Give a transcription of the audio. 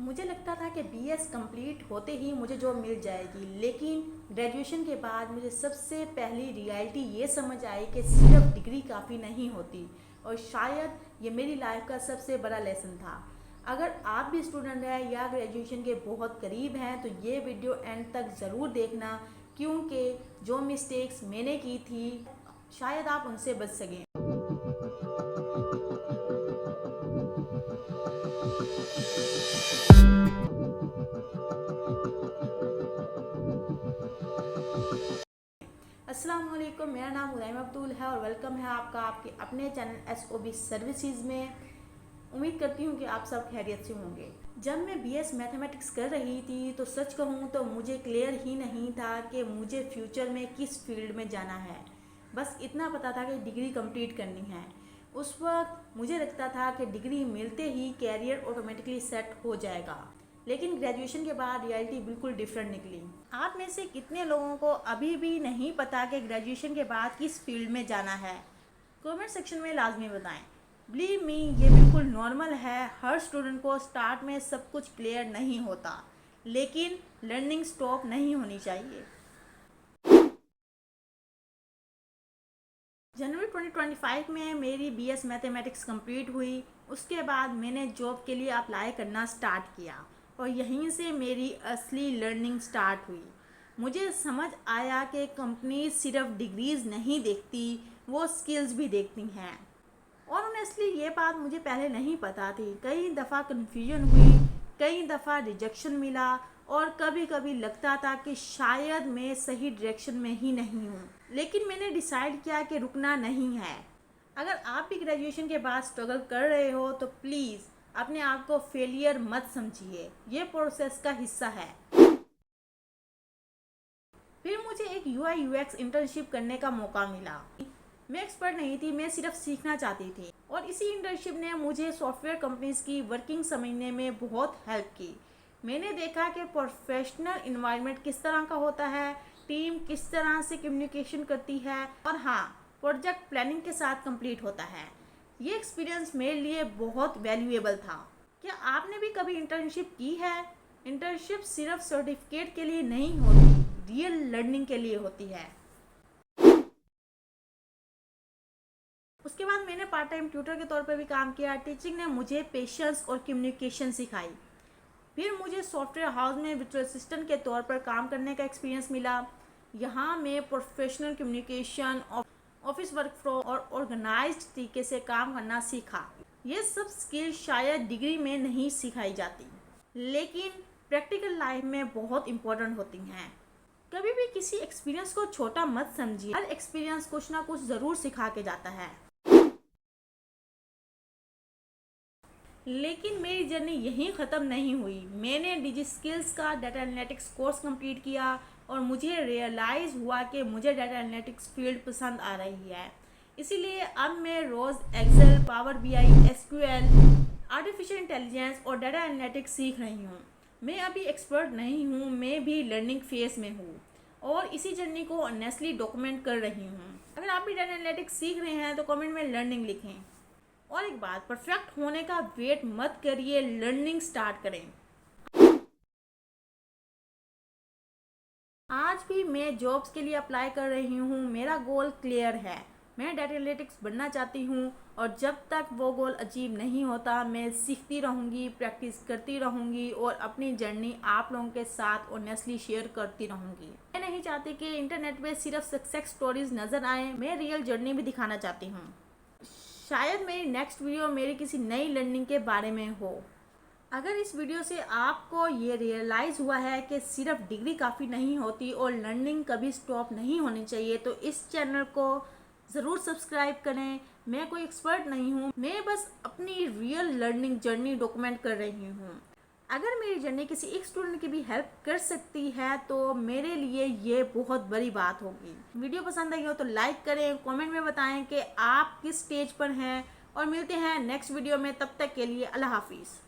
मुझे लगता था कि बीएस कंप्लीट होते ही मुझे जॉब मिल जाएगी, लेकिन ग्रेजुएशन के बाद मुझे सबसे पहली रियलिटी ये समझ आई कि सिर्फ डिग्री काफ़ी नहीं होती। और शायद ये मेरी लाइफ का सबसे बड़ा लेसन था। अगर आप भी स्टूडेंट हैं या ग्रेजुएशन के बहुत करीब हैं तो ये वीडियो एंड तक ज़रूर देखना, क्योंकि जो मिस्टेक्स मैंने की थी शायद आप उनसे बच सकें। अस्सलाम वालेकुम, मेरा नाम हुदैम अब्दुल है और वेलकम है आपका आपके अपने चैनल एसओबी सर्विसेज में। उम्मीद करती हूँ कि आप सब खैरियत से होंगे। जब मैं बीएस मैथमेटिक्स कर रही थी तो सच कहूँ तो मुझे क्लियर ही नहीं था कि मुझे फ्यूचर में किस फील्ड में जाना है। बस इतना पता था कि डिग्री कंप्लीट करनी है। उस वक्त मुझे लगता था कि डिग्री मिलते ही कैरियर ऑटोमेटिकली सेट हो जाएगा, लेकिन ग्रेजुएशन के बाद रियलिटी बिल्कुल डिफरेंट निकली। आप में से कितने लोगों को अभी भी नहीं पता कि ग्रेजुएशन के बाद किस फील्ड में जाना है? कमेंट सेक्शन में लाजमी बताएं। बिलीव मी, ये बिल्कुल नॉर्मल है। हर स्टूडेंट को स्टार्ट में सब कुछ क्लियर नहीं होता, लेकिन लर्निंग स्टॉप नहीं होनी चाहिए। जनवरी 2025 में मेरी बीएस मैथमेटिक्स कंप्लीट हुई। उसके बाद मैंने जॉब के लिए अप्लाई करना स्टार्ट किया और यहीं से मेरी असली लर्निंग स्टार्ट हुई। मुझे समझ आया कि कंपनी सिर्फ डिग्रीज नहीं देखती, वो स्किल्स भी देखती हैं। और ऑनेस्टली ये बात मुझे पहले नहीं पता थी। कई दफ़ा कन्फ्यूजन हुई, कई दफ़ा रिजेक्शन मिला और कभी कभी लगता था कि शायद मैं सही डायरेक्शन में ही नहीं हूँ। लेकिन मैंने डिसाइड किया कि रुकना नहीं है। अगर आप भी ग्रेजुएशन के बाद स्ट्रगल कर रहे हो तो प्लीज़ अपने आप को फेलियर मत समझिए, ये प्रोसेस का हिस्सा है। फिर मुझे एक यूआई यूएक्स इंटर्नशिप करने का मौका मिला। मैं एक्सपर्ट नहीं थी, मैं सिर्फ सीखना चाहती थी और इसी इंटर्नशिप ने मुझे सॉफ्टवेयर कंपनीज की वर्किंग समझने में बहुत हेल्प की। मैंने देखा कि प्रोफेशनल इन्वायरमेंट किस तरह का होता है, टीम किस तरह से कम्युनिकेशन करती है और हाँ, प्रोजेक्ट प्लानिंग के साथ कंप्लीट होता है। ये एक्सपीरियंस मेरे लिए बहुत वैल्यूएबल था। क्या आपने भी कभी इंटर्नशिप की है? इंटर्नशिप सिर्फ सर्टिफिकेट के लिए नहीं होती, रियल लर्निंग के लिए होती है। उसके बाद मैंने पार्ट टाइम ट्यूटर के तौर पर भी काम किया। टीचिंग ने मुझे पेशेंस और कम्युनिकेशन सिखाई। फिर मुझे सॉफ्टवेयर हाउस में virtual असिस्टेंट के तौर पर काम करने का एक्सपीरियंस मिला। यहाँ मैं professional communication, office work flow और ऑर्गेनाइज्ड तरीके से काम करना सीखा। ये सब स्किल शायद डिग्री में नहीं सिखाई जाती, लेकिन प्रैक्टिकल लाइफ में बहुत इंपॉर्टेंट होती हैं। कभी भी किसी एक्सपीरियंस को छोटा मत समझिए, हर एक्सपीरियंस कुछ ना कुछ ज़रूर सिखा के जाता है। लेकिन मेरी जर्नी यहीं ख़त्म नहीं हुई। मैंने डिजी स्किल्स का डाटा एनालिटिक्स कोर्स कंप्लीट किया और मुझे रियलाइज़ हुआ कि मुझे डाटा एनालिटिक्स फील्ड पसंद आ रही है। इसीलिए अब मैं रोज़ Excel, power BI, SQL, artificial intelligence और डाटा एनालिटिक्स सीख रही हूँ। मैं अभी एक्सपर्ट नहीं हूँ, मैं भी लर्निंग फेज में हूँ और इसी जर्नी को ऑनेस्टली डॉक्यूमेंट कर रही हूँ। अगर आप भी डाटा एनालिटिक्स सीख रहे हैं तो कमेंट में लर्निंग लिखें। और एक बात, परफेक्ट होने का वेट मत करिए, लर्निंग स्टार्ट करें। आज भी मैं जॉब्स के लिए अप्लाई कर रही हूँ। मेरा गोल क्लियर है, मैं डाटा एनालिटिक्स बनना चाहती हूँ और जब तक वो गोल अचीव नहीं होता मैं सीखती रहूँगी, प्रैक्टिस करती रहूँगी और अपनी जर्नी आप लोगों के साथ ऑनेस्टली शेयर करती रहूँगी। मैं नहीं चाहती कि इंटरनेट पे सिर्फ सक्सेस स्टोरीज नज़र आए, मैं रियल जर्नी भी दिखाना चाहती हूँ। शायद मेरी नेक्स्ट वीडियो मेरी किसी नई लर्निंग के बारे में हो। अगर इस वीडियो से आपको ये रियलाइज़ हुआ है कि सिर्फ डिग्री काफ़ी नहीं होती और लर्निंग कभी स्टॉप नहीं होनी चाहिए तो इस चैनल को ज़रूर सब्सक्राइब करें। मैं कोई एक्सपर्ट नहीं हूँ, मैं बस अपनी रियल लर्निंग जर्नी डॉक्यूमेंट कर रही हूँ। अगर मेरी जर्नी किसी एक स्टूडेंट की भी हेल्प कर सकती है तो मेरे लिए ये बहुत बड़ी बात होगी। वीडियो पसंद आई हो तो लाइक करें, कमेंट में बताएं कि आप किस स्टेज पर हैं और मिलते हैं नेक्स्ट वीडियो में। तब तक के लिए अल्लाह हाफिज़।